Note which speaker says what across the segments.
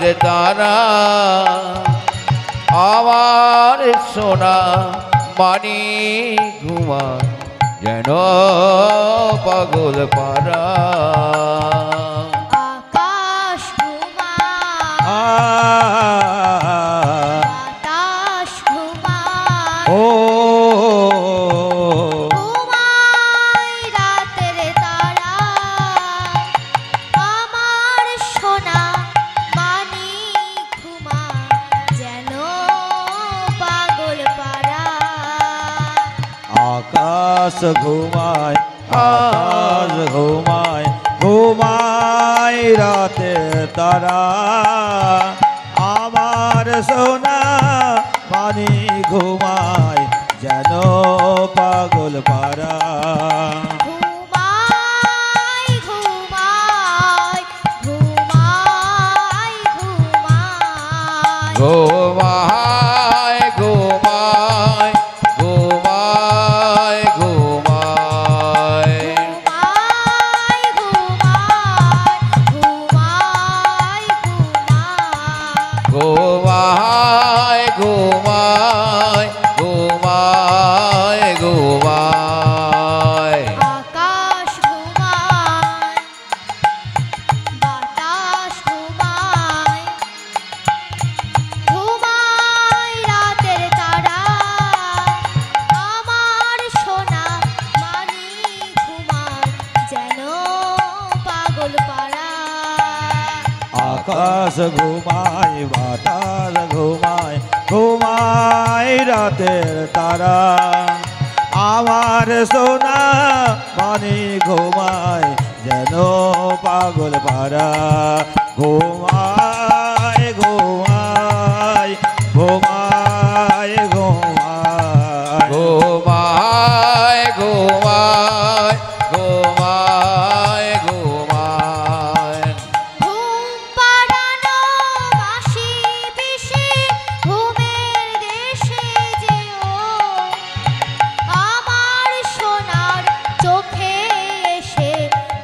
Speaker 1: তারা আমার সোনা মানি ঘুমায় যেন পাগল পারা।
Speaker 2: আকাশ ঘুমায়, বাতাস ঘুমায়,
Speaker 3: ও
Speaker 2: ঘুমায় রাতের তারা আমার সোনা মানি ঘুমায় যেন পাগল পারা।
Speaker 3: আকাশ ঘুমায়, আকাশ ঘুমায়, ঘুমায় রাতে তারা আমার সোনা পানি ঘুমায় যেন পাগল পারা।
Speaker 2: ঘুমায় ঘুমায় ঘুমায় ঘুমায়,
Speaker 1: ঘুমায় ঘুমায় ঘুমায় ঘুমায়
Speaker 2: ঘুমায় ঘুমায়
Speaker 1: ঘুমায় ঘুমায় ঘুমায়।
Speaker 2: আকাশ ঘুমায়, বাতাস ঘুমায়, ঘুমায় রাতের তারা আমার সোনা মানি ঘুমায় যেন পাগল পারা।
Speaker 3: আকাশ ঘুমায়, বাতাস ঘুমায়, ঘুমায় রাতের তারা আমার সোনা পানি ঘুমায় যেন পাগল পারা। ঘুমায় ঘুমায় ঘুমায় ঘুমায়,
Speaker 1: ঘুমায় ঘুমায় ঘুমায় ঘুমায়।
Speaker 2: ঘুম পাড়ানো বাঁশি পিষে ঘুমের দেশে যেও আমার সোনার চোখে এসে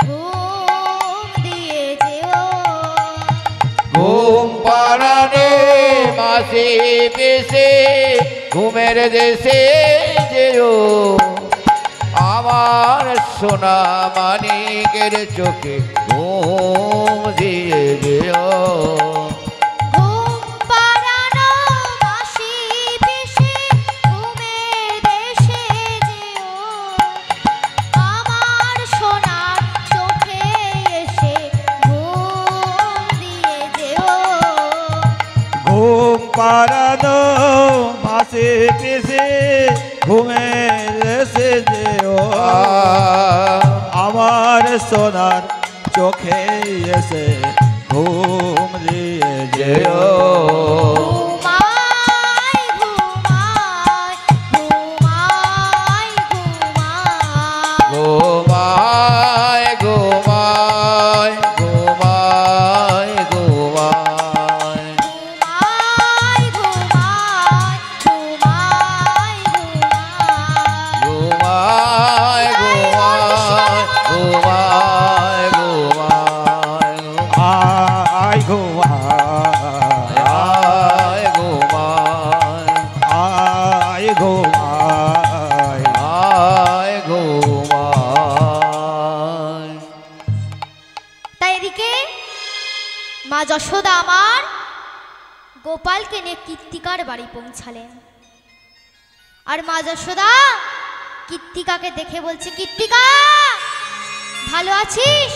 Speaker 2: ঘুম দিয়ে যেও।
Speaker 1: ঘুম পাড়ানে মাসি পেশে ঘুমের দেশে যেও আমার সোনা মানিকের চোখে ঘুম দিয়ে যেও।
Speaker 2: ঘুম পাড়ানো বাঁশি পিষে ঘুমের দেশে যেও আমার সোনার চোখে এসে ঘুম দিয়ে যেও।
Speaker 3: ঘুম পাড়ানো মাসে পেশে ঘুমের এসে যেও আমার সোনার চোখে এসে ঘুম দিয়ে যেও।
Speaker 2: ঘুমায় ঘুমায় ঘুমায় ঘুমায়,
Speaker 1: ঘুমায় ঘুমায় ঘুমায় ঘুমায়।
Speaker 2: ঘুমায় ঘুমায় ঘুমায় ঘুমায়,
Speaker 1: ঘুমায় ঘুমায় ঘুমায় ঘুমায়।
Speaker 3: আয় ঘুমায়,
Speaker 1: আয় ঘুমায়
Speaker 3: আয় ঘুমায়,
Speaker 1: আয় ঘুমায়।
Speaker 2: তাই এদিকে মা যশোদা আমার গোপালকে নিয়ে কৃত্তিকার বাড়ি পৌঁছালেন। আর মা যশোদা কৃত্তিকাকে দেখে বলছে, কৃত্তিকা ভালো আছিস?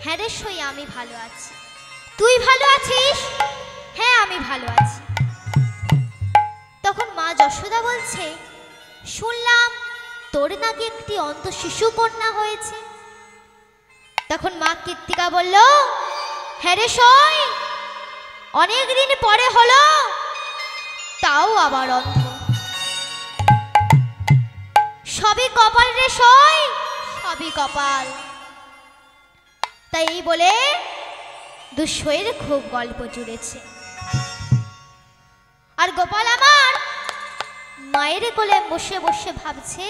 Speaker 2: হ্যাঁ রে সই আমি ভালো আছি। তুই ভালো আছিস? হ্যাঁ আমি ভালো আছি। তখন মা যশোদা বলছে, শুনলাম তোর নাকি একটি অন্ধ শিশু কন্যা হয়েছে। তখন মা কৃত্তিকা বলল, হ্যাঁ রে সই অনেক দিন পরে হলো, তাও আবার অন্ধ। সবই কপাল রে সই, সবই কপাল। তাই এই বলে দুঃসইয়ের খুব গল্প জুড়েছে। আর গোপাল আমার মায়ের কোলে বসে বসে ভাবছে,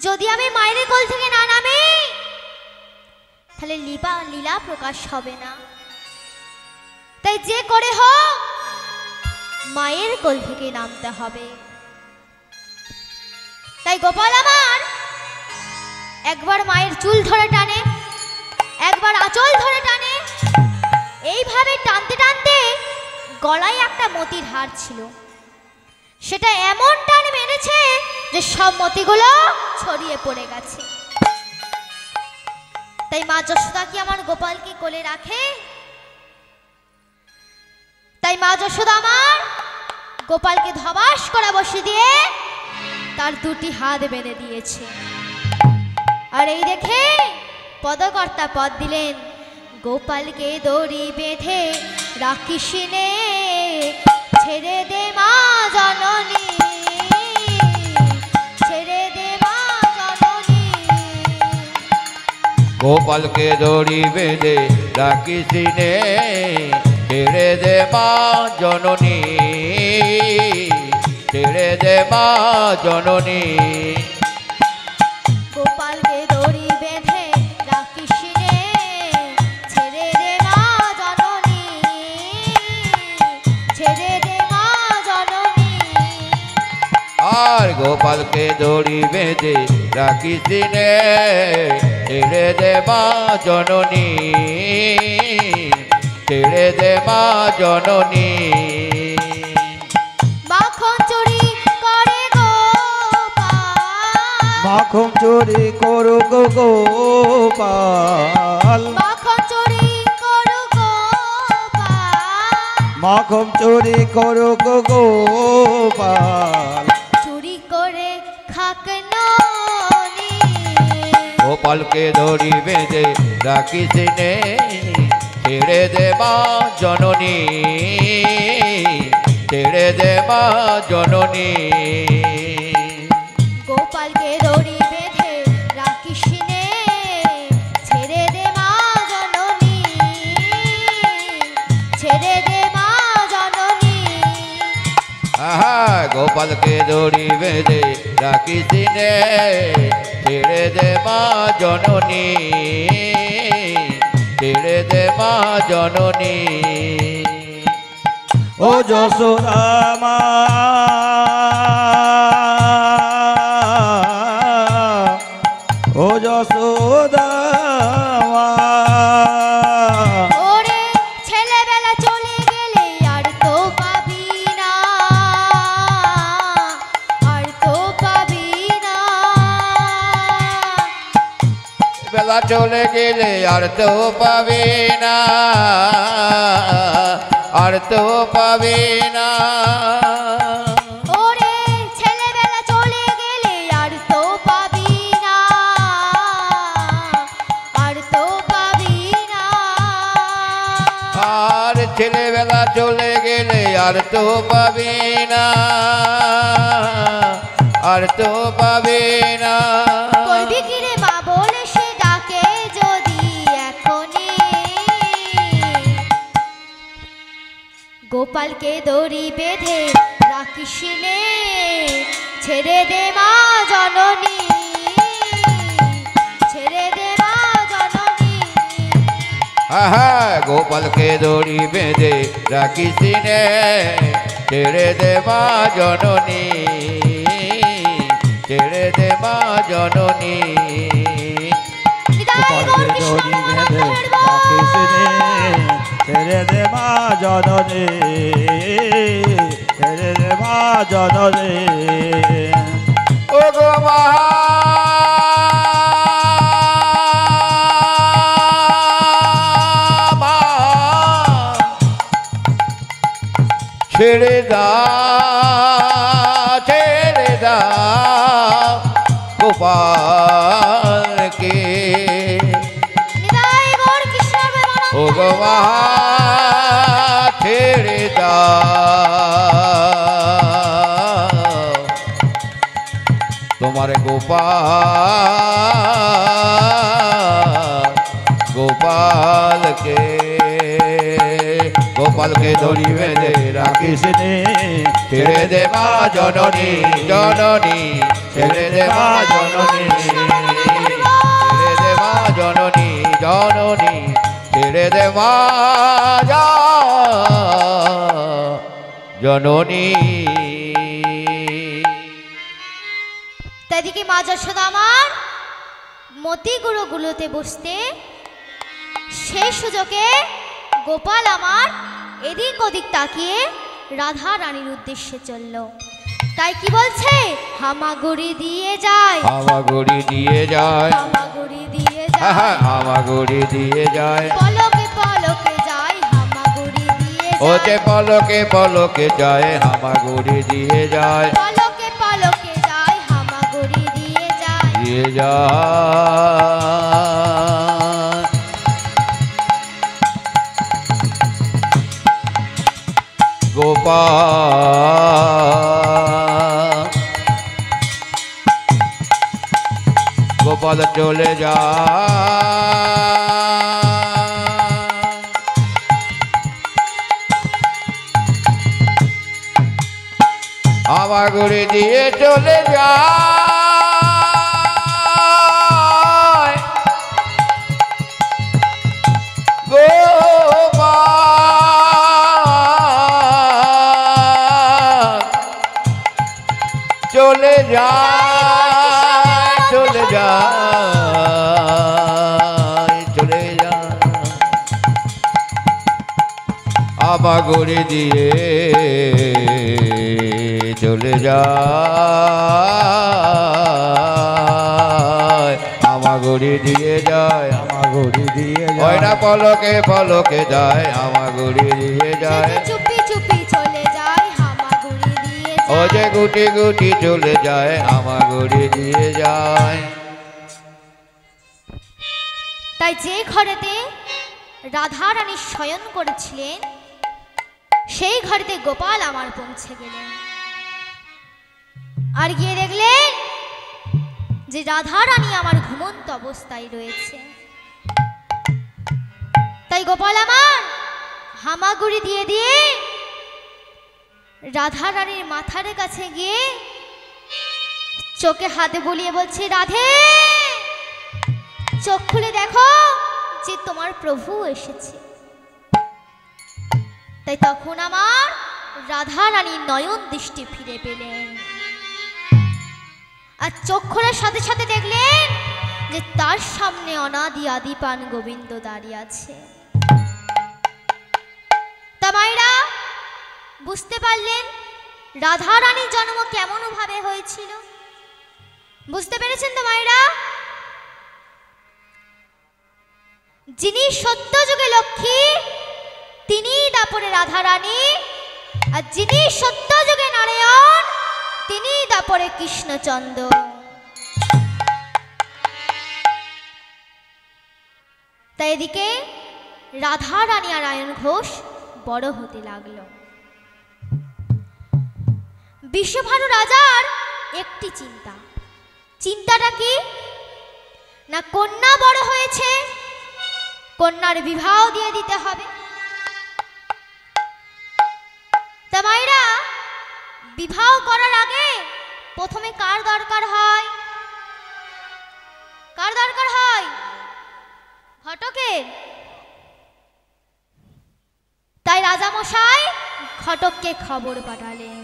Speaker 2: যদি আমি মায়ের কোল থেকে না নামি তাহলে লীলা প্রকাশ হবে না। তাই যে করে হোক মায়ের কোল থেকে নামতে হবে। তাই গোপাল আমার একবার মায়ের চুল ধরে টানে, একবার আঁচল ধরে টানে। এইভাবে টানতে টানতে গলায় একটা মতির হার ছিল, সেটা এমন টান মেরেছে যে সব মতিগুলো ছড়িয়ে পড়ে গেছে। তাই মা যশোদা কি আমার গোপালকে কোলে রাখে? তাই মা যশোদা আমার গোপালকে ধবাস করে বসে দিয়ে তার দুটি হাত বেঁধে দিয়েছে। আর এই দেখে পদকর্তা পদ দিলেন, গোপালকে দড়ি বেঁধে রাখিস নে, ছেড়ে দে মা জননী, ছেড়ে দে মা জননী।
Speaker 1: গোপালকে দড়ি বেঁধে রাখিস নে, ছেড়ে দে মা জননী, ছেড়ে দে মা জননী।
Speaker 2: গোপালকে দড়ি বেঁধে রাখিস নে, ছেড়ে দে মা জননী, ছেড়ে দে মা জননী।
Speaker 1: আর গোপালকে দড়ি বেঁধে রাখিস নে, ছেড়ে দে মা জননী, ছেড়ে দে মা জননী।
Speaker 2: মাখন চুরি করে গোপাল,
Speaker 3: মাখন চুরি করো গো গোপাল,
Speaker 2: মাখন চুরি করো গোপাল,
Speaker 3: মাখন চুরি করো গো গোপাল।
Speaker 2: চুরি করে খাক ননি।
Speaker 1: গোপালকে দড়ি বেঁধে রাখিস নে, ছেড়ে দে মা জননী, ছেড়ে দে মা জননী।
Speaker 2: গোপালকে দড়ি বেঁধে রাখিস নে, ছেড়ে দে মা জননী, ছেড়ে দে মা জননী।
Speaker 1: আহা গোপালকে দড়ি বেঁধে রাখিস নে, ছেড়ে দে মা জননী, ছেড়ে দে মা জননী।
Speaker 3: ও যশোদা মা, ও যশোদা মা,
Speaker 2: ওরে ছেলেবেলা চলে গেলে আর তো পাবি না, আর তো পাবি না।
Speaker 1: বেলা চলে গেলে আর তো পাবে না, আর তো পাবে না।
Speaker 2: ওরে ছেলেবেলা চলে গেলে আর তো পাবি না, আর তো পাবি না।
Speaker 1: আর ছেলেবেলা চলে গেলে আর তো পাবে না, আর তো পাবে না।
Speaker 2: করবি কি রে মা বলে সে ডাকে যদি এখনই। গোপালকে দড়ি বেঁধে রাখিস নে, ছেড়ে দে মা জননী, ছেড়ে দে মা জননী।
Speaker 1: আহা গোপালকে দড়ি বেঁধে রাখিস নে, ছেড়ে দে মা জননী, ছেড়ে দে মা জননী।
Speaker 3: গোপালকে দড়ি বেঁধে রাখিস নে, ছেড়ে দে মা জননী, ছেড়ে দে মা জননী।
Speaker 1: ও গো মা ছেড়ে দাও, ছেড়ে দাও গোপালকে।
Speaker 2: নিতাই গৌর কৃষ্ণ প্রেমানন্দ।
Speaker 1: ও গো মা ছেড়ে দাও তোমার গোপাল, গোপালকে। গোপালকে দড়ি বেঁধে রাখিস নে, ছেড়ে দে মা জননী, জননী ছেড়ে দে মা জননী, ছেড়ে দে মা জননী, জননী ছেড়ে দে মা জননী। জননী।
Speaker 2: তাইদিকে মা যশোদা আমার মতি গুলোতে বসতে, সেই সুযোগে গোপাল আমার এদিক ওদিক তাকিয়ে রাধা রানীর উদ্দেশ্যে চলল। তাই কি বলছে? হামাগুড়ি দিয়ে যায়,
Speaker 1: হামাগুড়ি দিয়ে যায়,
Speaker 2: হামাগুড়ি দিয়ে যায়,
Speaker 1: হামাগুড়ি দিয়ে যায়,
Speaker 2: পলকে পলকে যায়, হামাগুড়ি দিয়ে
Speaker 1: ও
Speaker 2: যায়,
Speaker 1: যে পলকে পলকে যায়, হামাগুড়ি দিয়ে যায়,
Speaker 2: পলকে পলকে যায়, হামাগুড়ি দিয়ে যায়,
Speaker 1: দিয়ে যায়। গোপাল গোপাল চলে যায়, হামাগুড়ি দিয়ে চলে যায়, চলে যায়, চলে যায়, চলে যায়, হামাগুড়ি দিয়ে চলে যায়, হামাগুড়ি দিয়ে যায়,
Speaker 3: হামাগুড়ি দিয়ে
Speaker 1: ওই
Speaker 3: যায়,
Speaker 1: না পলকে পলকে যায়, হামাগুড়ি দিয়ে যায়,
Speaker 2: চুপি চুপি চলে যায়, হামাগুড়ি দিয়ে
Speaker 1: ও
Speaker 2: যায়,
Speaker 1: যে গুটি গুটি চলে যায়, হামাগুড়ি দিয়ে যায়।
Speaker 2: তাই যে ঘরেতে রাধা রানী শয়ন করেছিলেন, সেই ঘরেতে গোপাল আমার পৌঁছে গেলেন। আর গিয়ে দেখলেন যে রাধা রানী আমার ঘুমন্ত অবস্থায় রয়েছে। তাই গোপাল আমার হামাগুড়ি দিয়ে দিয়ে রাধা রানীর মাথার কাছে গিয়ে চোখে হাতে বুলিয়ে বলছে, রাধে চোখ খুলে দেখো যে তোমার প্রভু এসেছে। তাই তখন আমার রাধা রানী নয়ন দৃষ্টি ফিরে পেলেন, আর চোখ খোলার সাথে সাথে দেখলেন যে তার সামনে অনাদি আদিপান গোবিন্দ দাঁড়িয়ে আছে। তা মায়েরা বুঝতে পারলেন রাধা রানীর জন্ম কেমন ভাবে হয়েছিল? বুঝতে পেরেছেন তো মায়েরা? যিনি সত্য যুগে লক্ষ্মী তিনি দাপরে রাধা রানী, আর যিনি সত্য যুগে নারায়ণ তিনি দাপরে কৃষ্ণচন্দ্র। তাই এদিকে রাধা রানী আর আয়ন ঘোষ বড় হতে লাগলো। বিশ্বভানু রাজার একটি চিন্তা, চিন্তাটা কি না, কন্যা বড় হয়েছে, কন্যার বিবাহ দিয়ে দিতে হবে। তা মায়েরা বিবাহ করার আগে প্রথমে কার দরকার হয়? কার দরকার হয়? ঘটকের। তাই রাজামশাই ঘটককে খবর পাঠালেন,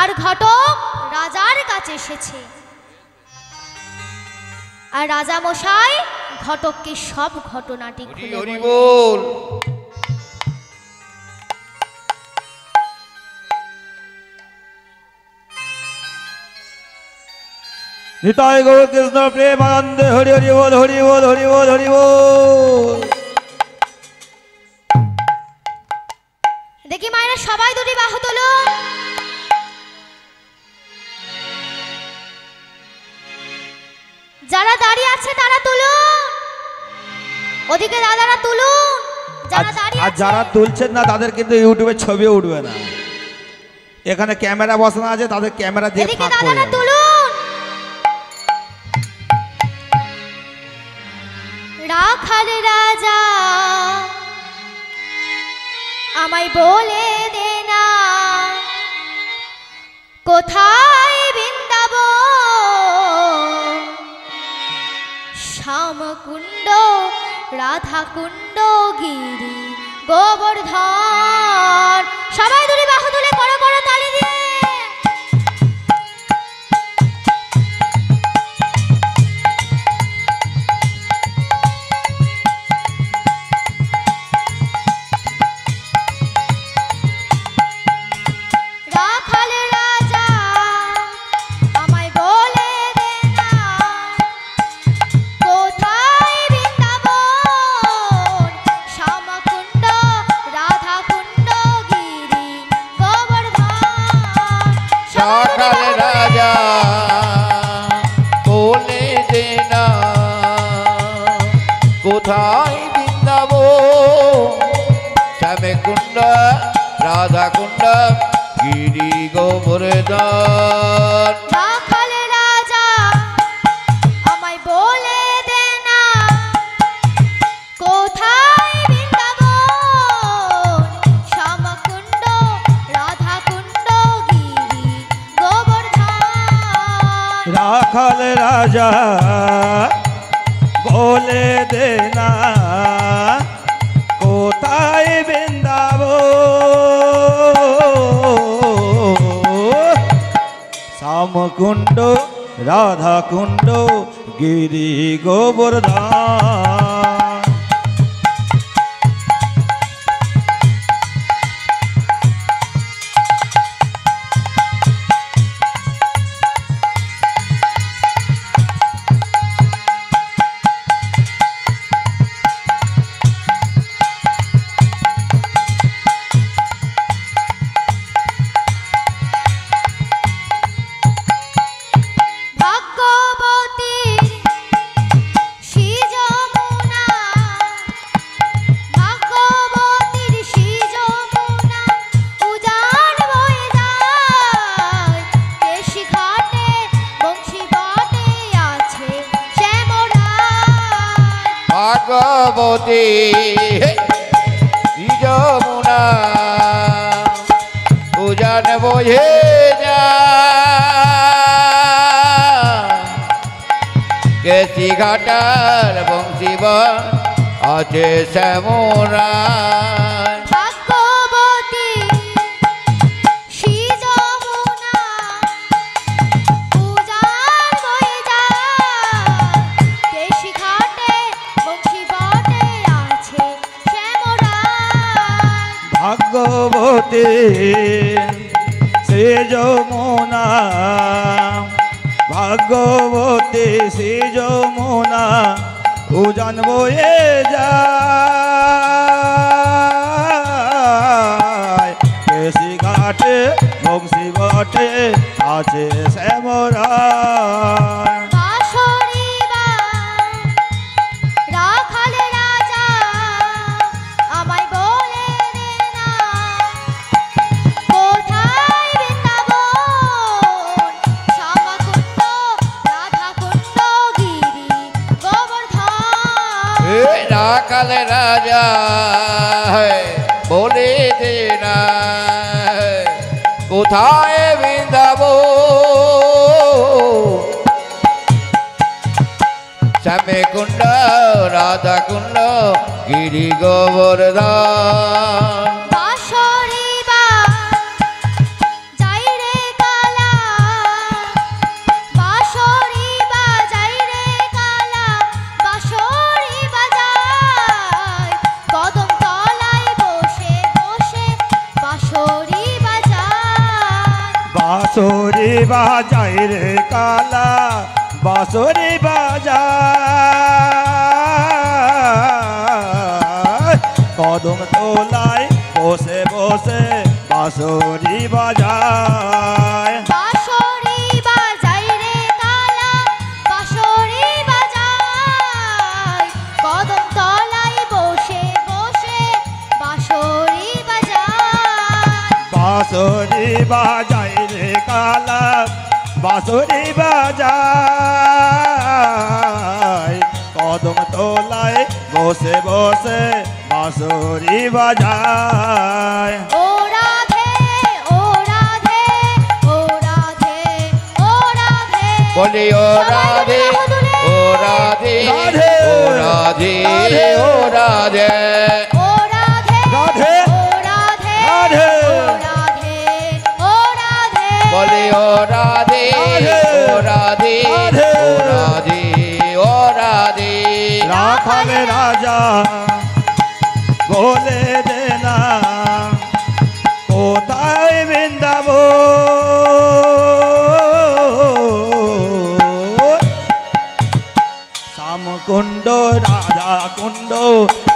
Speaker 2: আর ঘটক রাজার কাছে এসেছে। আর রাজামশাই ঘটককে সব ঘটনাটি খুলে বললেন।
Speaker 3: নিতাই গৌর কৃষ্ণ প্রেমানন্দে হরি হরি বল, হরি বল, হরি বল, হরি বল।
Speaker 2: দেখি মায়েরা সবাই দুটি বাহু তোলো। যারা দাঁড়িয়ে আছে তারা তুলুন, ওদিকে দাদারা তুলুন। যারা দাঁড়িয়ে
Speaker 3: আর
Speaker 2: আছে,
Speaker 3: যারা তুলছেন না তাদের কিন্তু ইউটিউবে ছবি উঠবে না। এখানে ক্যামেরা বসানো আছে, তাদের ক্যামেরা দিয়ে
Speaker 2: এদিকে
Speaker 3: ফাঁক করে
Speaker 2: দাদারা
Speaker 3: যাবে।
Speaker 2: তুলুন। রাখাল রাজা আমায় বলে দে না, কোথায় বৃন্দাবন, শ্যামকুণ্ড, রাধাকুণ্ড, গিরি গোবর্ধন।
Speaker 1: শ্যামে কুণ্ড রাধা কুণ্ড গিরি গোবর্ধন
Speaker 2: রাখাল রাজা আমায় বলে দে না কোথায় বৃন্দাবন শ্যামকুণ্ড রাধা কুণ্ড গিরি গোবর্ধন
Speaker 3: রাখাল রাজা বলে দে না কোথায় বৃন্দাবন শ্যামকুণ্ড রাধা কুণ্ড গিরি গোবর্ধন
Speaker 1: ভাগবতী যমুনা উজান বোঝে যা কেসি ঘাটার বংশীব আছে শ্যামরা
Speaker 3: ভাগবতী শ্রী যমুনা ভাগবতী শ্রী যমুনা উজান বয়ে যায় কেসি ঘাটে বংশী ঘাটে আছে শ্যামরা
Speaker 1: রাখাল রাজা বলে দে না কোথায় বৃন্দাবন শ্যামে কুণ্ড রাধা কুণ্ড গিরি গোবর্ধন
Speaker 3: বাঁশরি বাজাই রে কালা বাঁশরি বাজায় কদম তোলায় বসে বসে বাঁশরি বাজায়
Speaker 2: কদম তলায় বসে বসে বাঁশরি বাজায়
Speaker 3: বাঁশরি বাজাই রে কালা বাঁশরি বাজায় কদম তোলায় বসে বসে বাঁশরি বাজায়
Speaker 2: ও রাধে ও রাধে ও রাধে ও রাধে
Speaker 1: বলি ও রাধে ও রাধে ও রাধে ও রাধে
Speaker 2: ও রাধে
Speaker 3: রাধে
Speaker 2: ও রাধে
Speaker 3: রাধে
Speaker 2: ও রাধে
Speaker 1: বলি ও রাধে ও রাধে ও রাধে ও রাধে
Speaker 3: রাখাল রাজা বলে দে না কোথায় বৃন্দাবন শ্যামকুণ্ড রাধা কুণ্ড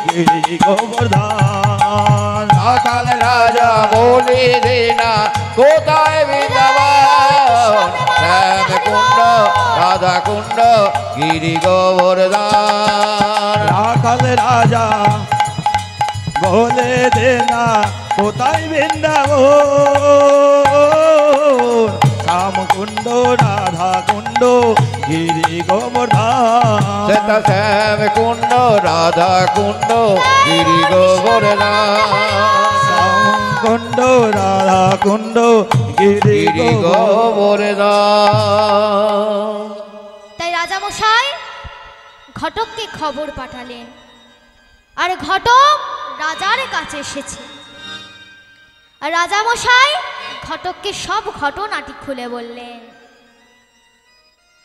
Speaker 3: গিরি গোবর্ধন
Speaker 1: রাখাল রাজা বলে দে না কোথায় বৃন্দাবন শ্যাম কুণ্ড রাধা কুণ্ড গিরি গোবর্ধন
Speaker 3: রাখাল রাজা বলে দে না কোথায় বৃন্দাবন শ্যামকুণ্ড রাধা কুণ্ড গিরি গোবর্ধন
Speaker 1: শ্বেতা শ্যাম কুণ্ড রাধা কুণ্ড গিরি গোবর্ধন
Speaker 3: শ্যামকুণ্ড রাধা কুণ্ড গিরি
Speaker 1: গিরি গোবর্ধন।
Speaker 2: তাই রাজামশাই ঘটককে খবর পাঠালেন, আর ঘটক রাজার কাছে এসেছে। আর রাজামশাই ঘটককে সব ঘটনাটি খুলে বললেন,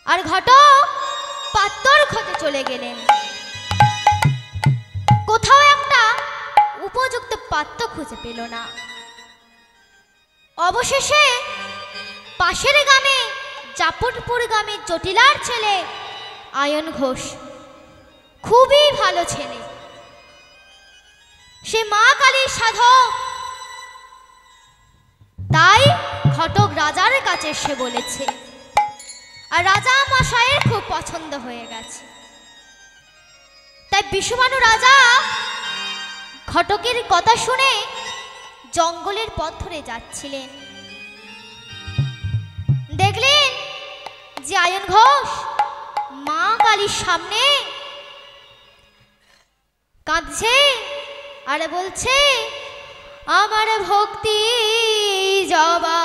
Speaker 2: আর ঘটক পাত্তর খোঁজে চলে গেলেন। কোথাও একটা উপযুক্ত পাত্র খুঁজে পেল না। অবশেষে পাশের গ্রামে জাপটপুর গ্রামে জটিলার ছেলে আয়ন ঘোষ, খুবই ভালো ছেলে, সে মা কালীর সাধক। তাই ঘটক রাজার কাছে এসে বলেছে, আর রাজা মশাইয়ের খুব পছন্দ হয়ে গেছে। তাই বিশ্বভানু রাজা ঘটকের কথা শুনে জঙ্গলের পথ ধরে যাচ্ছিলেন। দেখলেন যে আয়ন ঘোষ মা কালীর সামনে কাঁদছে আর বলছে, আমার ভক্তি জবা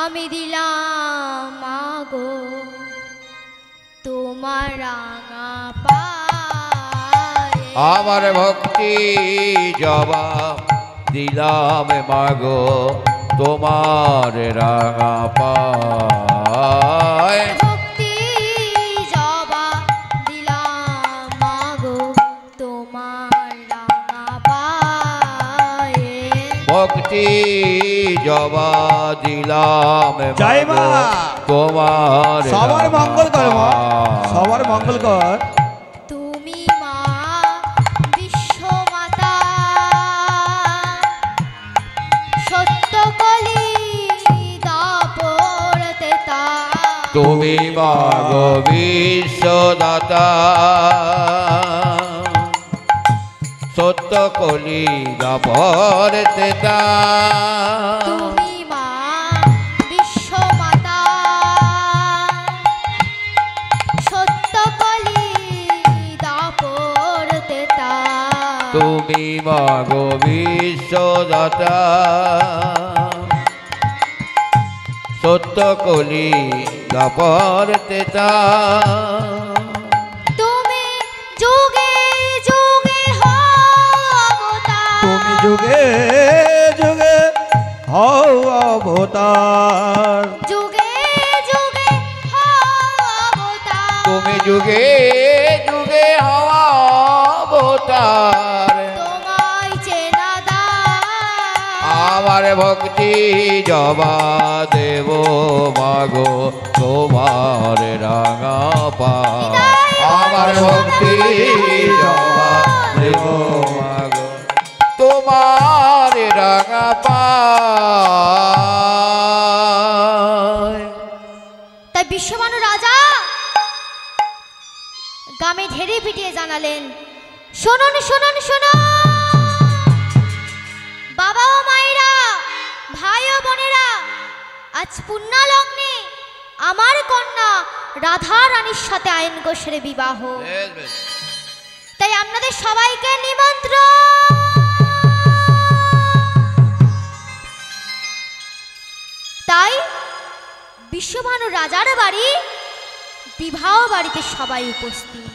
Speaker 2: আমি দিলাম মাগো তোমার রাঙা পায়ে।
Speaker 1: আমার ভক্তি জবাব দিলাম মাগো তোমার রাঙা পায়।
Speaker 2: ভক্তি জবা দিলাম মাগো তোমার রাঙা পায়ে।
Speaker 1: ভক্তি জবা দিলাম
Speaker 3: জয় মা।
Speaker 1: তোমার
Speaker 3: সবার মঙ্গল কর মা, সবার মঙ্গল কর।
Speaker 2: তুমি মা বিশ্বমাতা সত্য কলি দাপর তেতা।
Speaker 1: তুমি মাগো বিশ্বদাতা সত্য কলি দাপর তেতা।
Speaker 2: তুমি মা বিশ্বমাতা সত্য কলি দাপর তেতা।
Speaker 1: তুমি মাগো বিশ্বদাতা সত্য কলি দাপর তেতা।
Speaker 2: তুমি যুগে যুগে অবতার।
Speaker 3: তুমি যুগে যুগে হও অবতার।
Speaker 2: যুগে যুগে অবতার।
Speaker 1: তুমি যুগে যুগে হওয়া অবতার।
Speaker 2: তোমায় চেনা দায়।
Speaker 1: আমার ভক্তি জবা দেব মাগো তোমার রাঙা পায়। আমার ভক্তি জবা দেব মাগো তোমার রাঙা পায়।
Speaker 2: তাই বিশ্বভানু রাজা গ্রামে ঢেরে পিটিয়ে জানালেন, শুনুন শুনুন শুনুন বাবা ও মায়েরা, ভাই ও বোনেরা, আজ পুণ্যালগ্নে আমার কন্যা রাধা রানীর সাথে আয়ন ঘোষের বিবাহ। তাই আপনাদের সবাইকে নিমন্ত্রণ। তাই বিশ্বভানু রাজার বাড়ি বিবাহ বাড়িতে সবাই উপস্থিত।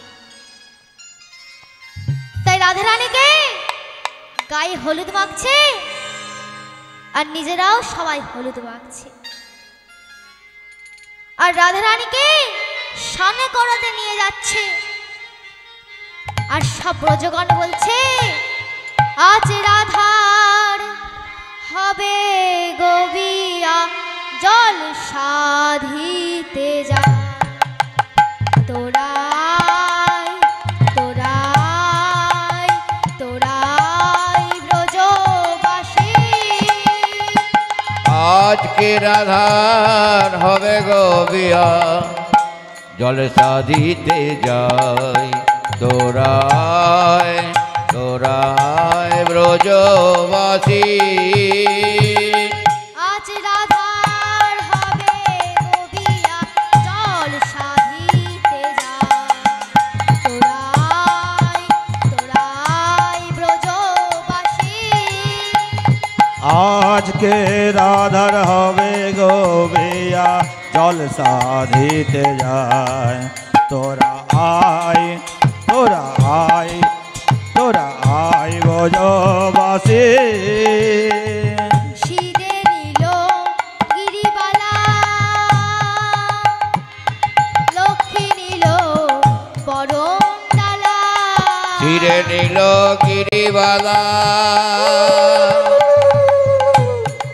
Speaker 2: তাই রাধা রানীকে গায়ে হলুদ মাখছে আর নিজেরাও সবাই হলুদ মাখছে। আর রাধা রানীকে সামনে করাতে নিয়ে যাচ্ছে। আর সব ব্রজগণ বলছে, আজ রাধার হবে গোবিয়া জল সাধিতে যা। তোরাই তোরাই তোরাই ব্রজবাসী।
Speaker 1: আজকে রাধার হবে গো বিয়া জলসা দিতে যাই। তোরাই ব্রজবাসী
Speaker 2: আজ রাধার হবে গবিয়া জল সাধিতে যায় তোরাই ব্রজবাসী
Speaker 3: আজকে রাধার হবে গোবিয়া জল সাধিতে যায় তোরা আয় ব্রজবাসী
Speaker 2: শিরে নিল গিরিবালা লক্ষ্মী নিল বরণ ডালা
Speaker 1: শিরে নীল গিরিবালা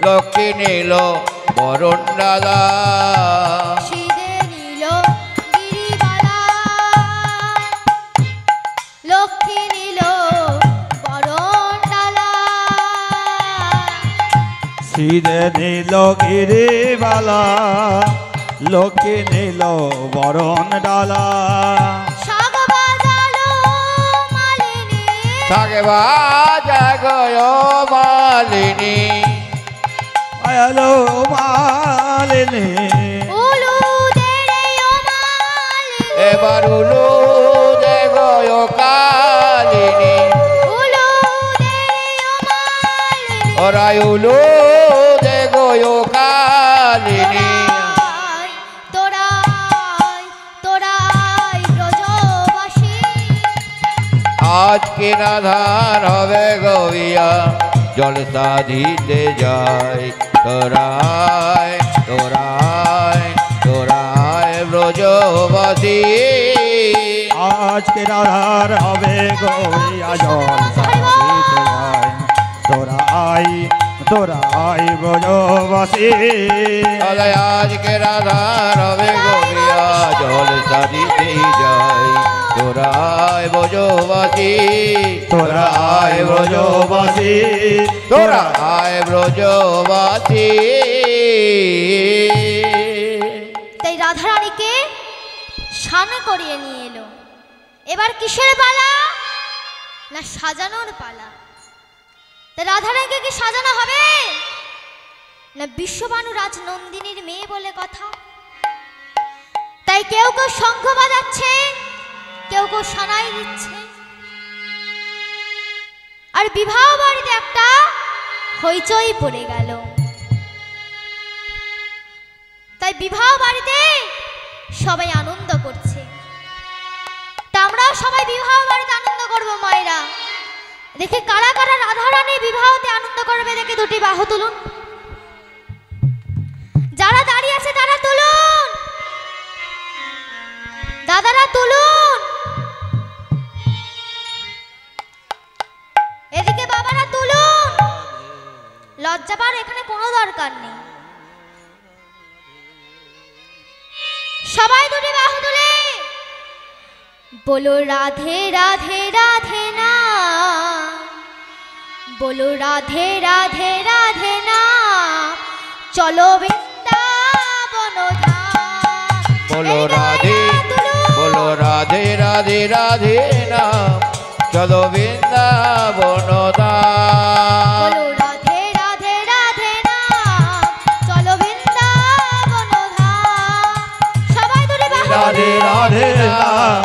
Speaker 1: লক্ষ্মী নীল বরণডালা
Speaker 2: শিরে নিল গিরিবালা লক্ষ্মী নিল বরণ ডালা
Speaker 3: শিরে নীল গিরিবালা লোকে নীল বরণ ডালা
Speaker 2: শাক বাজালো মালিনী
Speaker 1: থাকে বাজা গয় মালিনী
Speaker 3: আয়ালো মালিনী
Speaker 2: উলু দেরে ও মালিনী
Speaker 1: এবার উলু দে গয় কালিনী
Speaker 2: উলু দেরে ও মালিনী
Speaker 1: ওরাই উলু দে গয় কালিনী
Speaker 2: তোরাই ব্রজবাসী
Speaker 1: আজকে রাধার হবে গবিয়া জল সাধিতে যায় তোরাই ব্রজবাসী
Speaker 3: আজকে রাধার হবে গৌরিয়া জল সাধিতে যায় তোরা আই ব্রজবাসী
Speaker 1: আজকে রাধার হবে গবিয়া জল সাধিতে যায় তোরাই ব্রজবাসী
Speaker 3: তোরাই ব্রজবাসী
Speaker 1: তোরাই ব্রজবাসী
Speaker 2: তাই রাধারানীকে স্নান করিয়ে নিয়ে এলো। এবার কিসের পালা? না সাজানোর পালা। তা রাধারানীকে কি সাজানো হবে? না বিশ্ববানু রাজ নন্দিনীর মেয়ে বলে কথা। তাই কেউ কেউ শঙ্খ বাজাচ্ছে, কেউ কেউ সানাই দিচ্ছে। আর বিবাহ বাড়িতে একটা হইচই পড়ে গেল। তাই বিবাহ বাড়িতে সবাই আনন্দ করছে। তা আমরাও সবাই বিবাহ বাড়িতে আনন্দ করব মায়েরা। দেখে কারা কারা রাধারানী বিবাহতে আনন্দ করবে দেখে দুটি বাহু তুলুন। যারা দাঁড়িয়ে আছে তারা তুলুন, দাদারা তুলুন, এদিকে বাবারা তুলুন। লজ্জা পাওয়ার এখানে কোনো দরকার নেই। সবাই দুটি বাহু তুলে বলো রাধে রাধে রাধে না, বলো রাধে রাধে রাধে না, চলো বৃন্দাবন ধাম।
Speaker 1: বলো রাধে রাধে রাধে নাম, চলো বৃন্দাবন ধাম।
Speaker 2: বলো রাধে রাধে রাধে নাম, চলো বৃন্দাবন ধাম। সবাই দুটি বাহু
Speaker 3: রাধে রাধে নাম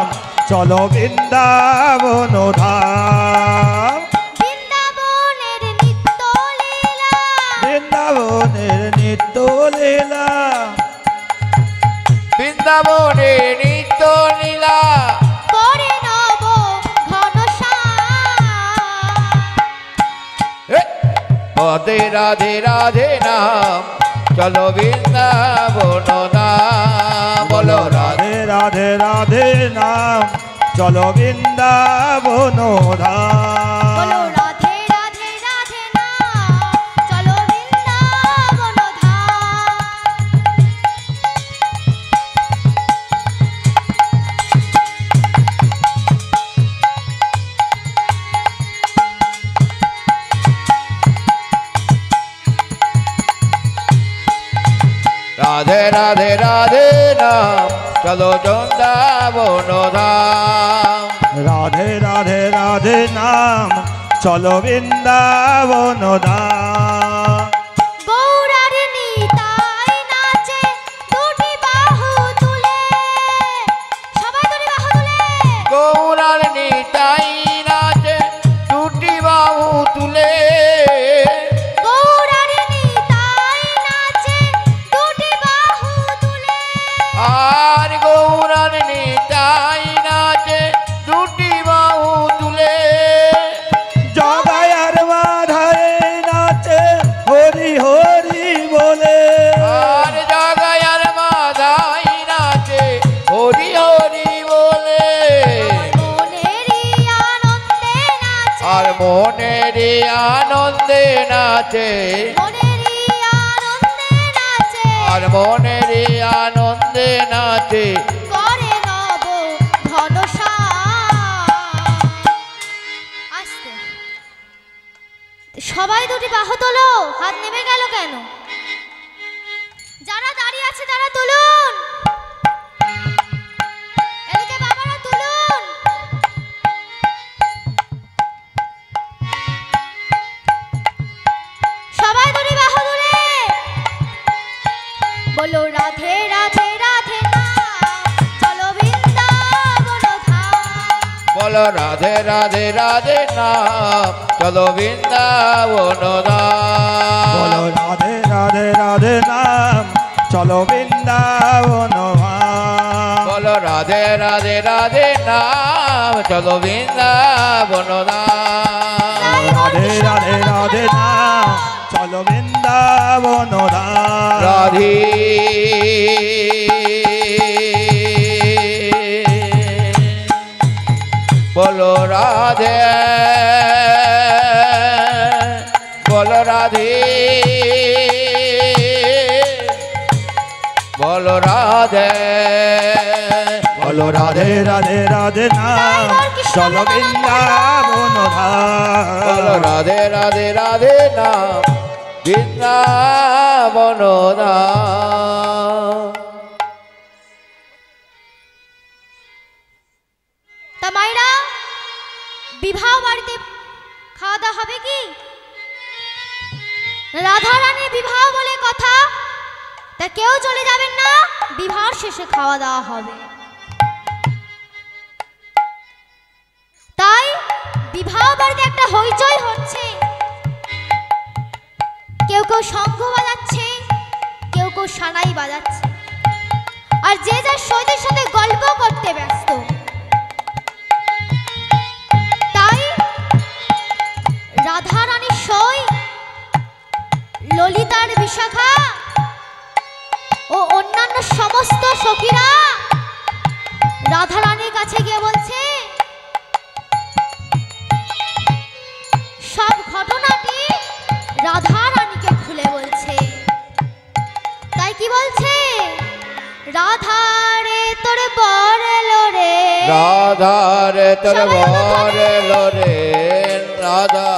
Speaker 3: চলো বৃন্দাবন ধাম।
Speaker 2: বৃন্দাবনের নিত্য লীলা,
Speaker 3: বৃন্দাবনের নিত্য লীলা,
Speaker 1: বৃন্দাবনে নিত্য লীলা,
Speaker 2: পরে নব ঘনশ্যাম।
Speaker 1: রাধে রাধে রাধে নাম, চলো বৃন্দাবন ধাম। বলো রাধে
Speaker 3: রাধে রাধে নাম চলো বৃন্দাবন ধাম।
Speaker 2: বলো রাধে রাধে রাধে নাম, চলো বৃন্দাবন ধাম।
Speaker 1: রাধে রাধে রাধে নাম, চলো বৃন্দাবন ধাম।
Speaker 3: রাধে রাধে রাধে নাম চলো বৃন্দাবন ধাম
Speaker 2: গৌরার নিতাই নাচে দুটি বাহু তুলে, সবাই দুটি বাহু তুলে।
Speaker 1: গৌরার নিতাই নাচে দুটি বাহু তুলে,
Speaker 2: গৌরার নিতাই নাচে দুটি বাহু তুলে।
Speaker 1: আর গৌরার নিতাই নাচে দুটি বাহু তুলে।
Speaker 3: জগায়ার মাধারে নাচে হরি হরি বলে,
Speaker 1: আর জগায়ার মাধাই নাচে হরি হরি বলে।
Speaker 2: আর মনেরই আনন্দে নাচে,
Speaker 1: আর মনেরই আনন্দে নাচে,
Speaker 2: মনেরই আনন্দে নাচে।
Speaker 1: আর মনেরই আনন্দে নাচে।
Speaker 2: করে নব ধনসা। আস্তে সবাই দুটি বাহু তোলো, হাত নেমে গেল কেন? যারা দাঁড়িয়ে আছে তারা তুলুন, এদিকে বাবারা তুলুন। সবাই দুটি বাহু তুলে বলো রাধে রাধে রাধে নাম, চলো বৃন্দাবন ধাম।
Speaker 1: বলো রাধে রাধে রাধে নাম, চলো বৃন্দাবন ধাম।
Speaker 3: বলো রাধে রাধে রাধে নাম চলো বৃন্দাবন ধাম
Speaker 1: বলো রাধে রাধে রাধে নাম, চলো বৃন্দাবন ধাম।
Speaker 3: রাধে রাধে রাধে নাম চলো বৃন্দাবন ধাম
Speaker 1: রাধে বলো রাধে, বলো রাধে, বলো রাধে,
Speaker 3: বলো রাধে রাধে রাধে নাম চলো বৃন্দাবন
Speaker 1: বলো
Speaker 3: ধাম
Speaker 1: রাধে রাধে রাধে নাম, বৃন্দাবন ধাম।
Speaker 2: তা মাইরা বিবাহ বাড়িতে খাওয়া দাওয়া হবে কি? রাধা রানীর বিবাহ বলে কথা, তা কেউ চলে যাবেন না, বিবাহ শেষে খাওয়া দাওয়া হবে। তাই বিবাহ বাড়িতে একটা হইচই হচ্ছে, কেউ কেউ শঙ্খ বাজাচ্ছে, কেউ কেউ সানাই বাজাচ্ছে, আর যে যার সৈদের সাথে গল্প করতে ব্যস্ত। তাই রাধা রানীর সই, ললিতার বিশাখা ও অন্যান্য সমস্ত সখীরা রাধা রানীর কাছে গিয়ে বলছে সব ঘটনাটি রাধা রানীকে খুলে বলছে। তাই কি বলছে? রাধা রে তোর বর এলো রে,
Speaker 1: রাধা রে তোর বর এলো রে, রাধা,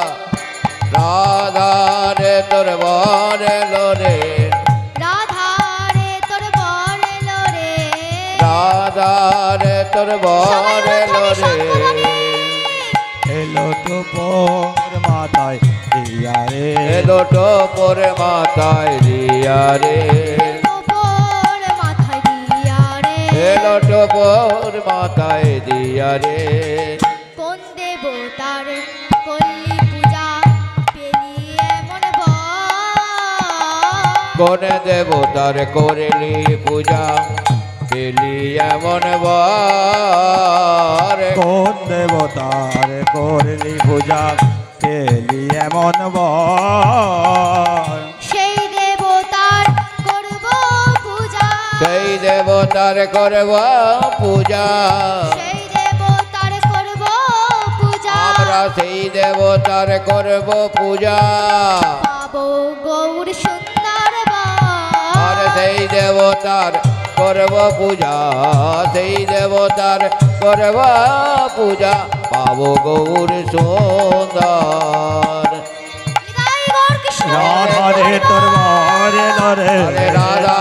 Speaker 1: রাধা রে তোর বর এলো রে,
Speaker 2: রাধা রে তোর বর এলো রে,
Speaker 1: রাধা রে তোর বর এলো রে।
Speaker 3: এলো তো পর মাথায় দিয়া রে
Speaker 1: এলো টোপর মাথায় দিয়া রে,
Speaker 2: টোপর মাথায় দিয়া রে,
Speaker 1: এলো টোপর মাথায় দিয়া রে।
Speaker 2: কোন দেবতার করলি পূজা পেলি এমন বর,
Speaker 1: কোন দেবতার করলি পূজা পেলি এমন বর,
Speaker 3: কোন দেবতার করলি পূজা পেলি এমন বর
Speaker 2: সেই দেবতার করব পূজা,
Speaker 1: সেই দেবতার করব পূজা,
Speaker 2: সেই দেবতার করব পূজা,
Speaker 1: আমরা সেই দেবতার করব পূজা।
Speaker 2: পাবো গৌর সুন্দর
Speaker 1: আর
Speaker 2: বর,
Speaker 1: সেই দেবতার করব পূজা, সেই দেবতার করব পূজা, পাবো গৌর সুন্দর।
Speaker 2: হৃদয় গৌর কৃষ্ণ
Speaker 3: রাধা রে তোর বর এলো রে
Speaker 1: আরে রাধা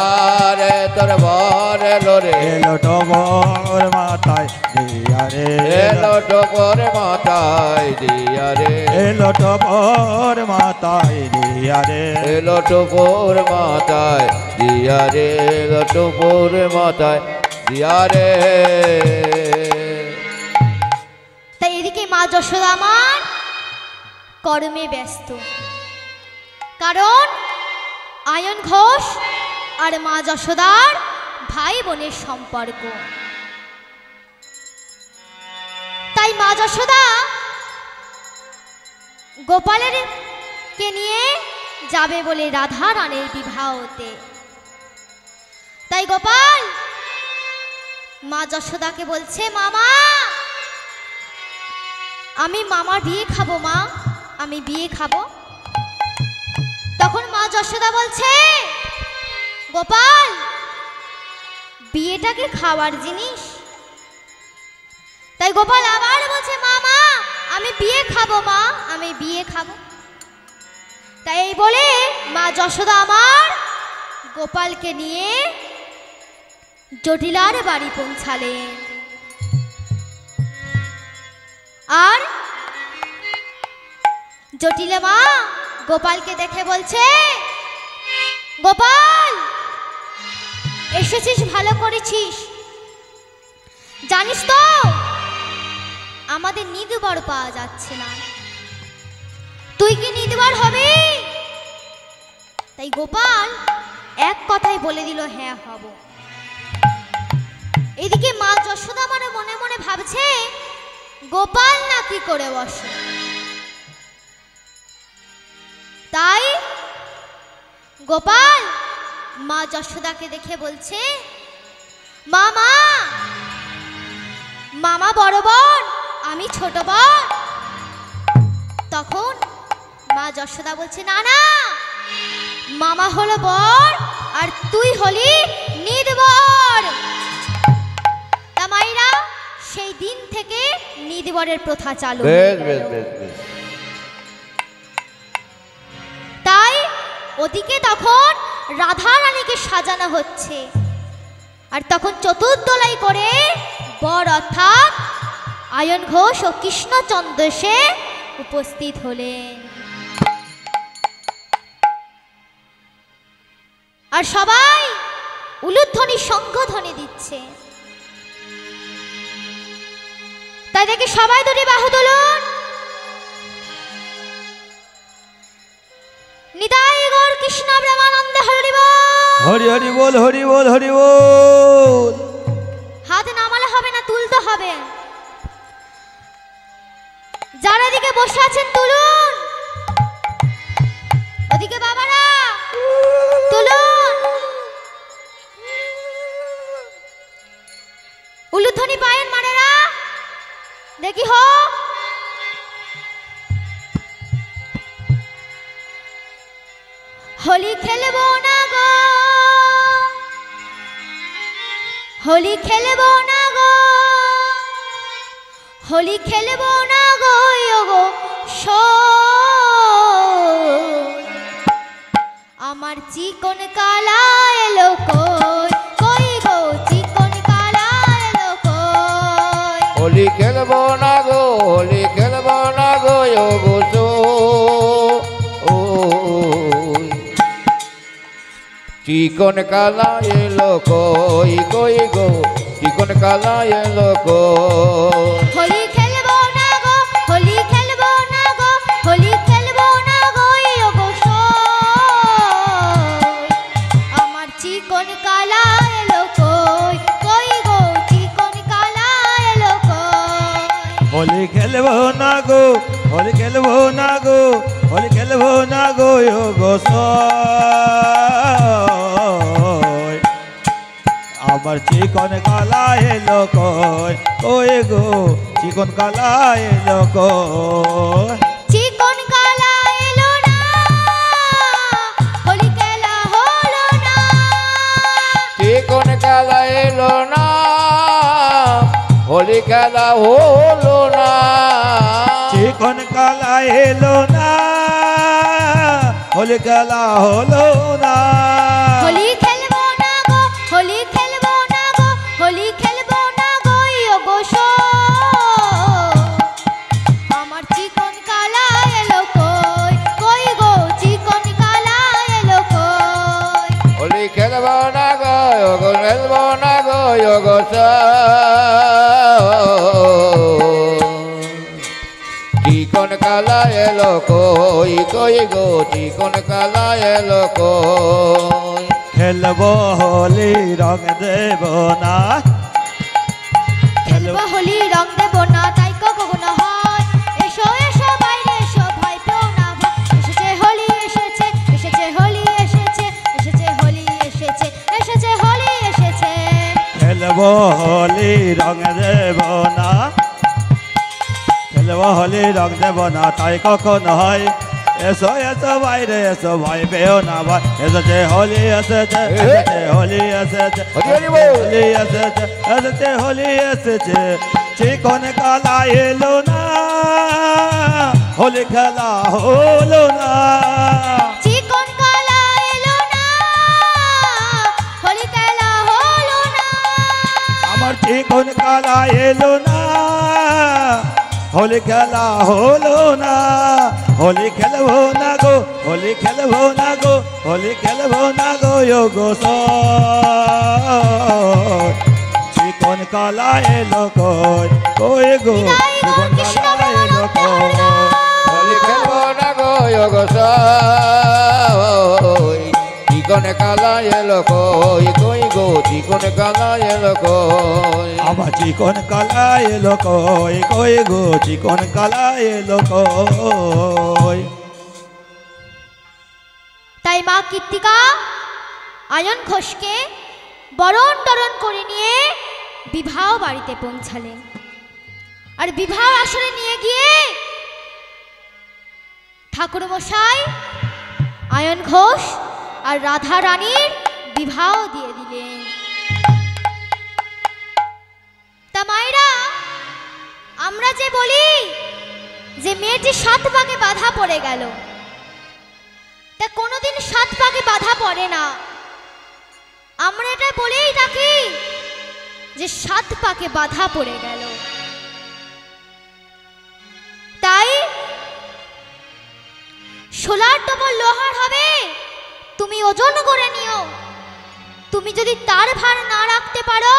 Speaker 1: রে তোর বর এলো রে,
Speaker 3: এলো তো বর মাথায় দিয়া রে
Speaker 1: এলো টোপর মাথায় দিয়া রে
Speaker 3: এলো টোপর মাথায় দিয়া রে
Speaker 1: এলো টোপর মাথায় দিয়া রে এলো টোপর মাথায় দিয়া রে।
Speaker 2: তাই এদিকে মা যশোদা আমার কর্মে ব্যস্ত, কারণ আয়ন ঘোষ আর মা যশোদার ভাই বোনের সম্পর্ক। তাই মা যশোদা গোপালের কে নিয়ে যাবে বলে রাধা রানীর বিবাহতে। তাই গোপাল মা যশোদাকে বলছে, মামা আমি মামার বিয়ে খাবো, মা আমি বিয়ে খাবো। তখন মা যশোদা বলছে, গোপাল বিয়েটা কি খাওয়ার জিনিস? তাই গোপাল আবার বলছে, মামা আমি বিয়ে খাবো, মা আমি বিয়ে খাবো। তাই এই বলে মা যশোদা আমার গোপালকে নিয়ে জটিলার বাড়ি পৌঁছালেন। আর জটিলা মা গোপালকে দেখে বলছে, গোপাল এসেছিস, ভালো করেছিস। জানিস তো আমাদের নিদুবার পাওয়া যাচ্ছে না, তুই কি নিদুবার হবি? তাই গোপাল এক কথায় বলে দিল, হ্যাঁ হব। এদিকে মা যশোদা মানে মনে মনে ভাবছে, গোপাল না কি করে বসে। তাই গোপাল মা যশোদাকে দেখে বলছে, মামা মামা বড় বোন, আমি ছোট বোন। তখন মা যশোদা বলছে, না না মামা হলো বর আর তুই হলি নিদবর। তা মাইরা সেই দিন থেকে নিদবরের প্রথা চালু হয়ে গেল। তাই ওদিকে তখন রাধা রানীকে সাজানো হচ্ছে, আর তখন চতুর্দোলাই করে বর অর্থাৎ আয়ন ঘোষ ও কৃষ্ণচন্দ্র এসে উপস্থিত হলেন। আর সবাই উলুধ্বনি শঙ্খধ্বনি দিচ্ছে। তাই দেখে সবাই দুটি বাহু তুলুন। নিতাই গৌর কৃষ্ণ প্রেমানন্দে হরি বল।
Speaker 3: হরি হরি বল, হরি বল, হরি বল।
Speaker 2: হাত নামালে হবে না, তুলতে হবে। যারা এদিকে বসে আছেন তুলুন, ওদিকে বাবারা তুলুন। উলুধ্বনি পায়েন মানেরা, দেখি হোক। হোলি খেলবো না গো, হোলি খেলবো না গো, হোলি খেলবো না গো গো আমার চিকন কালা এলো কই, কই গো চিকন কালা এলো কই।
Speaker 1: হোলি খেলবো না গো, হোলি খেলবো না গো গো চিকন কালা এলো কই, কই গো চিকন কালা এলো কই।
Speaker 2: হোলি খেলবো না গো, হোলি খেলবো না গো, হোলি খেলবো না গো গো আমার চিকন কালা এলো কই, কই গো চিকন কালা এলো কই।
Speaker 3: হোলি খেলবো না গো, হোলি খেলবো না গো, হোলি খেলবো না গো গোসাই আমার চিকন কালা এলো কই, কই গো চিকন কালা এলো কই।
Speaker 2: চিকন কালা এলো না, হোলি খেলা হলো না।
Speaker 1: চিকন কালা এলো না, হোলি খেলা হলো না।
Speaker 3: চিকন কালা এলো না, হোলি খেলা হলো না।
Speaker 2: হোলি খেলবো না গো, হোলি খেলবো না গো, হোলি খেলবো না গো গো
Speaker 1: এলো কই কই গো চিকন কালা এলো কই
Speaker 3: খেলবো হোলি রং দেব না
Speaker 2: খেলবো হোলি রং দেব না তাই কখনো হয় এসো এসো বাইরে এসো ভয় পেও না ভয় এসেছে হোলি এসেছে এসেছে হোলি এসেছে এসেছে হোলি এসেছে এসেছে হোলি এসেছে
Speaker 3: খেলবো হোলি রং দেব না খেলবো হোলি রং দেব না তাই কখন হয় এসো এসো বাইরে এসো ভয় পেও না ভাই এসেছে হোলি এসেছে এসেছে হোলি এসেছে হোলি এসেছে এসেছে হোলি এসেছে চিকন কালা এলো না হোলি খেলা হলো না
Speaker 2: চিকন কালা এলো না হোলি খেলা হলো না
Speaker 3: আমার চিকন কালা এলো না হোলি খেলা হলো না হোলি খেলবো না গো হোলি খেলবো না গো হোলি খেলবো না গো গো চিকন কালা এলো কই কই গো চিকন কালা এলো কই
Speaker 1: হোলি খেলবো না গো যোগ সই চিকন কালা এলো কই কই গো চিকন কালা এলো কই
Speaker 3: আমার চিকন কালা এলো কই কই গো চিকন কালা এলো কই
Speaker 2: তাই মা কীর্তিকা আয়ন ঘোষকে বরণ টরণ করে নিয়ে বিবাহ বাড়িতে পৌঁছালেন আর বিবাহ আসরে নিয়ে গিয়ে ঠাকুরমশাই আয়ন ঘোষ আর রাধা রানীর বিবাহ দিয়ে দিলেন। তা মায়েরা আমরা যে বলি যে মেয়েটি 7 পাকে বাধা পড়ে গেল, তা কোনোদিন 7 পাকে বাধা পড়ে না। আমরা এটা বলেই থাকি যে 7 পাকে বাধা পড়ে গেল। তাই 16 ডবল লোহার হবে, তুমি ওজন করে নিও। তুমি যদি তার ভার না রাখতে পারো,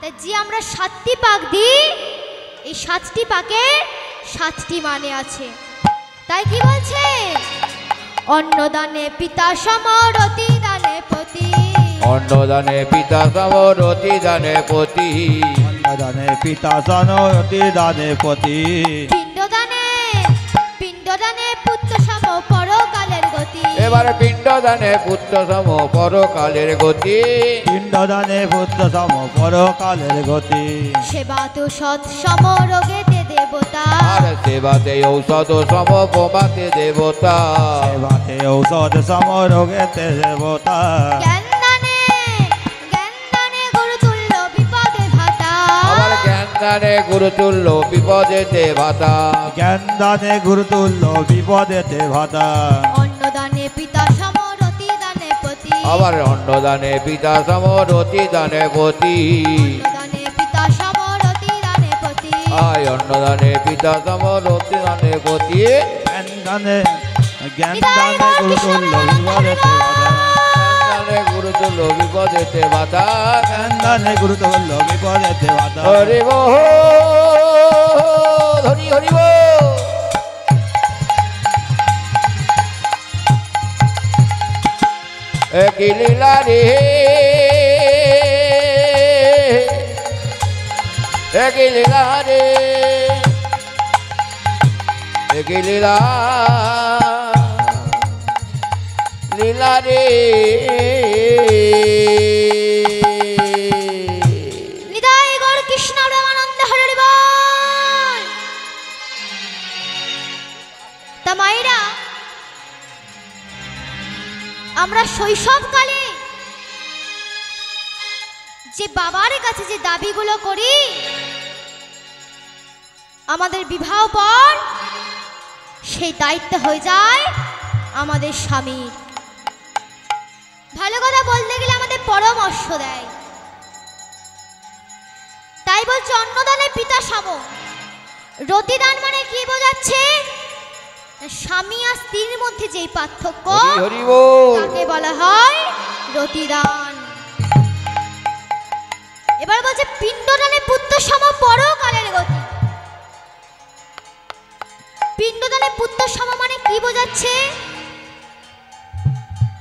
Speaker 2: তা যে আমরা 7টি পাক দিই, এই 7টি পাকে 7টি মানে আছে। তাই কি বলছে? অন্নদানে পিতা সম রতি দানে পতি,
Speaker 1: অন্নদানে পিতা সম রতি দানে পতি,
Speaker 3: অন্নদানে পিতা সম রতি দানে পতি,
Speaker 2: পিণ্ডদানে পুত্র সম পরকালের গতি।
Speaker 1: এবারে পিণ্ডদানে পুত্র সম পরকালের গতি,
Speaker 3: পিণ্ডদানে পুত্র সম পরকালের গতি,
Speaker 2: সেবা তো সৎ সম রোগেতে দেবতা,
Speaker 1: আর সেবাতে ঔষধ সম বোমাতে দেবতা,
Speaker 3: সেবাতে ঔষধ সম রোগেতে দেবতা,
Speaker 2: জ্ঞান দানে গুরুতুল্য বিপদে ভাতা,
Speaker 1: আবার জ্ঞান দানে গুরুতুল্য বিপদেতে ভাতা,
Speaker 3: জ্ঞান দানে গুরুতুল্য বিপদেতে ভাতা,
Speaker 2: অন্নদানে পিতা সম রতি দানে পতি,
Speaker 1: আবার অন্নদানে পিতা সম রতি দানে পতি,
Speaker 2: অন্নদানে পিতা সম রতি দানে পতি,
Speaker 1: আয় অন্নদানে পিতা সম রতি দানে পতি,
Speaker 3: জ্ঞান দানে গুরুতুল্য বিপদেতে ভাতা,
Speaker 1: দানে গুরুতুল্য বিপদেতে ভাতা,
Speaker 3: জ্ঞান দানে গুরুতুল্য বিপদেতে ভাতা।
Speaker 1: হরি বো হরি হরি বো। কি লীলা রে কি লীলা রে কি লীলা লীলা রে
Speaker 2: নিতাই গৌর কৃষ্ণ প্রেমানন্দ হরি বল। তা মায়েরা, আমরা শৈশবকালে যে বাবার কাছে যে দাবিগুলো করি, আমাদের বিবাহ পর সেই দায়িত্ব হয়ে যায় আমাদের স্বামীর। ভালো কথা বলতে গেলে আমাদের পরামর্শ দেয়। তাই বলছে অন্নদানে পিতা সম। রতিদান মানে কি বোঝাচ্ছে? স্বামী আর স্ত্রীর মধ্যে যেই পার্থক্য,
Speaker 1: হরি বল।
Speaker 2: তাকে বলা হয় রতিদান। এবার বলছে পিণ্ডদানে পুত্র সম পরকালের গতি। পিণ্ডদানে পুত্র সম মানে কি বোঝাচ্ছে?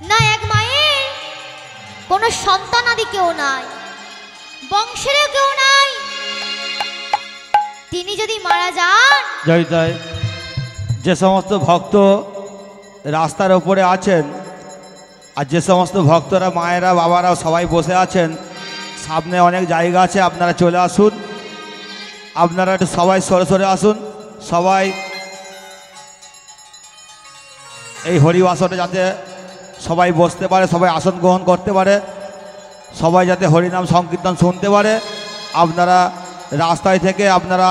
Speaker 2: না এক মায়ের কোনো সন্তান আদি কেউ নাই, বংশেরও কেউ নাই। তিনি যদি মারা যান,
Speaker 3: জয়িতাই যে সমস্ত ভক্ত রাস্তার ওপরে আছেন আর যে সমস্ত ভক্তরা মায়েরা বাবারা সবাই বসে আছেন, সামনে অনেক জায়গা আছে, আপনারা চলে আসুন। আপনারা একটু সবাই সরে সরে আসুন। সবাই এই হরিবাসনে যাতে সবাই বসতে পারে, সবাই আসন গ্রহণ করতে পারে, সবাই যাতে হরিনাম সংকীর্তন শুনতে পারে। আপনারা রাস্তায় থেকে আপনারা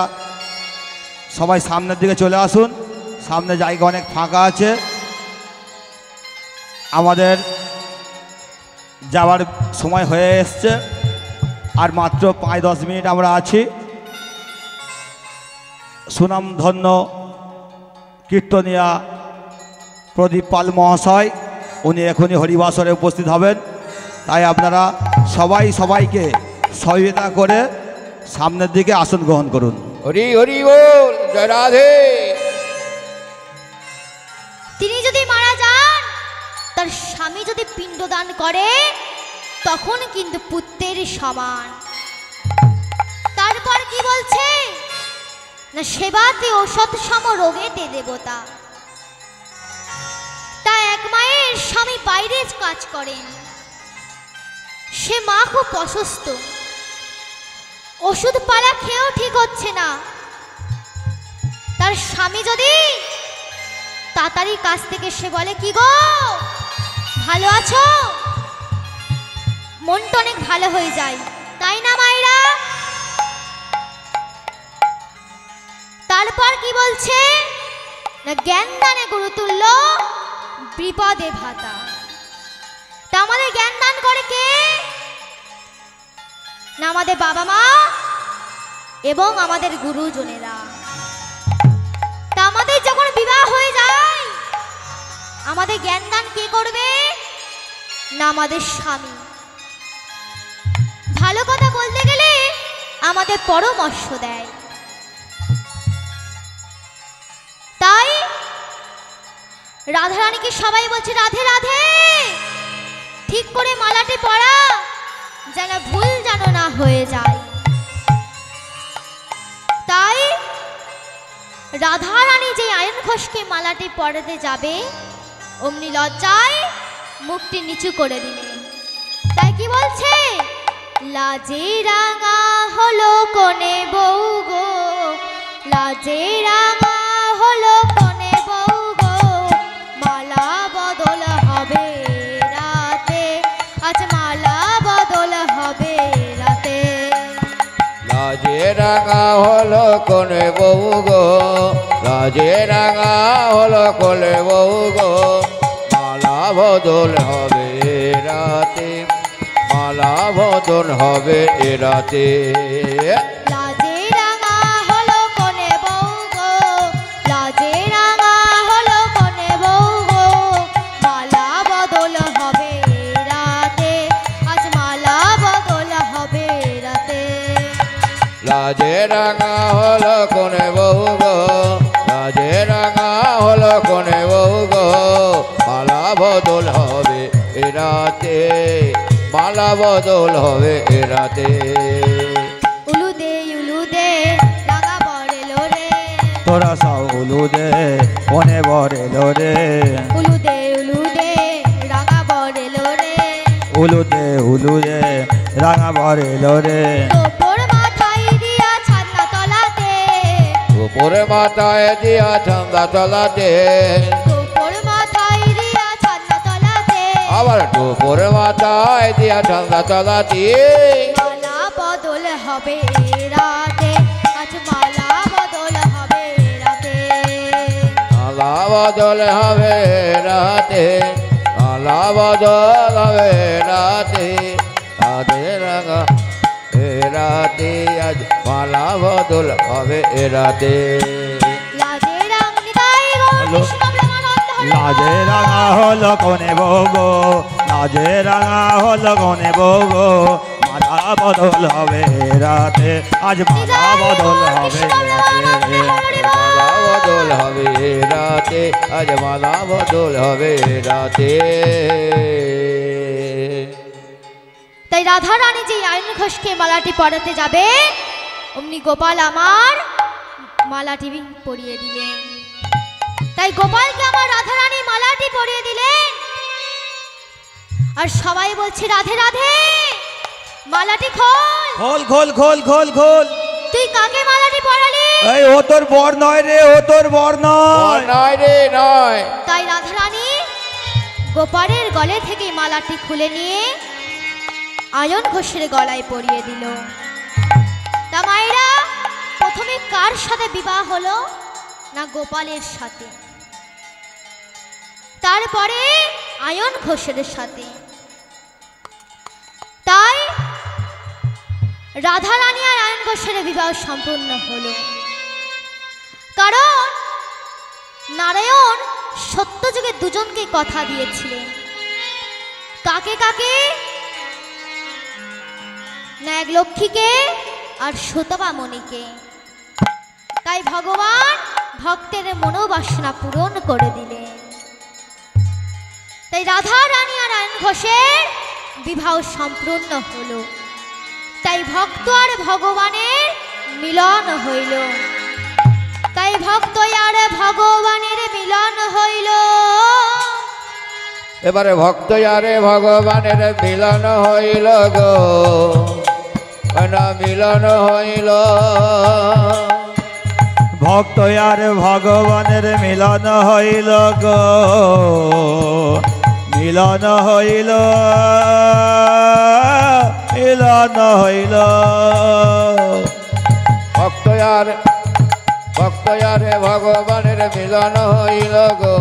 Speaker 3: সবাই সামনের দিকে চলে আসুন। সামনে জায়গা অনেক ফাঁকা আছে। আমাদের যাওয়ার সময় হয়ে এসছে, আর মাত্র 5-10 মিনিট আমরা আছি। সুনামধন্য কীর্তনিয়া প্রদীপ পাল মহাশয় উনি এখনই হরিবাসরে উপস্থিত হবেন। তাই আপনারা সবাই সবাইকে সহযোগিতা করে সামনের দিকে আসন গ্রহণ করুন।
Speaker 1: হরি হরি বল, জয় রাধে।
Speaker 2: তিনি যদি মারা যান, তার স্বামী যদি পিণ্ডদান করে, তখন কিন্তু পুত্রের সমান। তারপর কি বলছে না, সেবাতে ঔষধ সম রোগেতে দেবতা। তা এক মায়ের স্বামী বাইরে কাজ করেন, সে মা খুব অসুস্থ, ওষুধ পালা খেয়েও ঠিক হচ্ছে না। তার স্বামী যদি তাড়াতাড়ি কাছ থেকে সে বলে, কি গো ভালো আছো, মনটা অনেক ভালো হয়ে যায়, তাই না মায়েরা? তারপর কি বলছে না, জ্ঞান দানে গুরুতুল্য বিপদে ভাতা। তা আমাদের জ্ঞান দান করে কে? না আমাদের বাবা মা এবং আমাদের গুরুজনেরা। তা আমাদের যখন বিবাহ হয়ে যায়, আমাদের জ্ঞান দান কে করবে? না আমাদের স্বামী। ভালো কথা বলতে গেলে আমাদের পরামর্শ দেয়। তাই রাধারানীকে সবাই বলছে, রাধে রাধে, ঠিক করে মালাটি পরা, যেন ভুল যেন না হয়ে যায়। তাই রাধারানী যে আয়ন ঘোষকে মালাটি পরাতে যাবে, অমনি লজ্জায় মুখটি নিচু করে দিলেন। তাই কি বলছে, লাজে রাঙা হলো কোনে বউ গো, লাজে রাঙা হলো কোনে বউ গো, মালা বদল হবে রাতে, আজ মালা বদল হবে রাতে।
Speaker 1: লাজে রাঙা হলো কোনে বউ গো, লাজে রাঙা হলো কোনে বউ গো, মালা বদল হবে রাতে, মালা বদল হবে এ রাতে।
Speaker 2: লাজে রাঙা হলো কোনে বউ গো, লাজে রাঙা হলো কোনে বউ গো, মালা বদল হবে রাতে, আজ মালা বদল হবে রাতে।
Speaker 1: লাজে রাঙা হলো কোনে বউ গো, লাজে রাঙা হলো কোনে বউ গো, মালা বদল হবে এ রাতে, মালা বদল হবে এ রাতে।
Speaker 2: উলুদে উলুদে রাঙা বরেলো রে,
Speaker 3: তোরা সব উলুদে কোনে বরেলো রে,
Speaker 2: উলুদে উলুদে রাঙা বরেলো রে,
Speaker 3: উলুদে উলুদে রাঙা বরেলো রে,
Speaker 2: তোপর মাথায় দিয়া ছাদনা তলাতে,
Speaker 1: উপরে মাথায় দিয়া ঠান্ডা তলাতে,
Speaker 2: তোপর মাথায় দিয়া ছাদনা তলাতে,
Speaker 1: আবার উপরে মাথায় দিয়া ঠান্ডা তলাতে,
Speaker 2: মালা বদল হবে রাতে, আজ মালা বদল হবে রাতে।
Speaker 1: মালা বদল হবে রাতে, মালা বদল হবে রাতে, রাধে রাঙা এ রাতে, আজ মালা বদল হবে এ রাতে।
Speaker 2: লাজে রাং নিতাই গৌর কৃষ্ণ প্রেমানন্দ হরি বল।
Speaker 3: লাজে রাঙা হলো কোনে বউ গো, লাজে রাঙা হলো কোনে বউ গো, মালা বদল হবে রাতে আজ মালা বদল হবে রাতে
Speaker 1: মালা বদল হবে রাতে আজ মালা বদল হবে রাতে।
Speaker 2: তাই রাধা রানী যে আয়ন ঘোষকে মালাটি পরাতে যাবে অমনি গোপাল আমার মালাটি পরিয়ে দিলেন। তাই গোপালকে আমার রাধা রানী মালাটি পরিয়ে দিলেন। আর সবাই বলছে রাধে রাধে মালাটি খোল।
Speaker 3: খোল খোল খোল খোল খোল।
Speaker 2: তুই কাকে মালাটি পরালি?
Speaker 3: এই ও তোর বর নয় রে, ও তোর বর নয়।
Speaker 1: নয় রে নয়।
Speaker 2: তাই রাধা রানী গোপালের গলে থেকে মালাটি খুলে নিয়ে আয়ন ঘোষের গলায় পরিয়ে দিল। তা মায়েরা প্রথমে কার সাথে বিবাহ হলো না গোপালের সাথে, তারপরে আয়ন ঘোষের সাথে। তাই রাধা রানী আর আয়ন ঘোষের বিবাহ সম্পূর্ণ হলো। কারণ নারায়ণ সত্যযুগে দুজনকে কথা দিয়েছিলেন। কাকে কাকে? না এক লক্ষ্মীকে আর সুতপামণিকে। তাই ভগবান ভক্তের মনোবাসনা পূরণ করে দিলেন। তাই রাধা রানী আর আয়ন ঘোষের বিবাহ সম্পূর্ণ হলো। তাই ভক্ত আর ভগবানের মিলন হইল। তাই ভক্ত আর ভগবানের মিলন হইল।
Speaker 1: এবারে ভক্ত আরে ভগবানের মিলন হইল গো, না মিলন হইল।
Speaker 3: ভক্ত আর ভগবানের মিলন হইল গো, মিলন হইল, মিলন হইল।
Speaker 1: ভক্ত আরে ভগবানের মিলন হইল গো,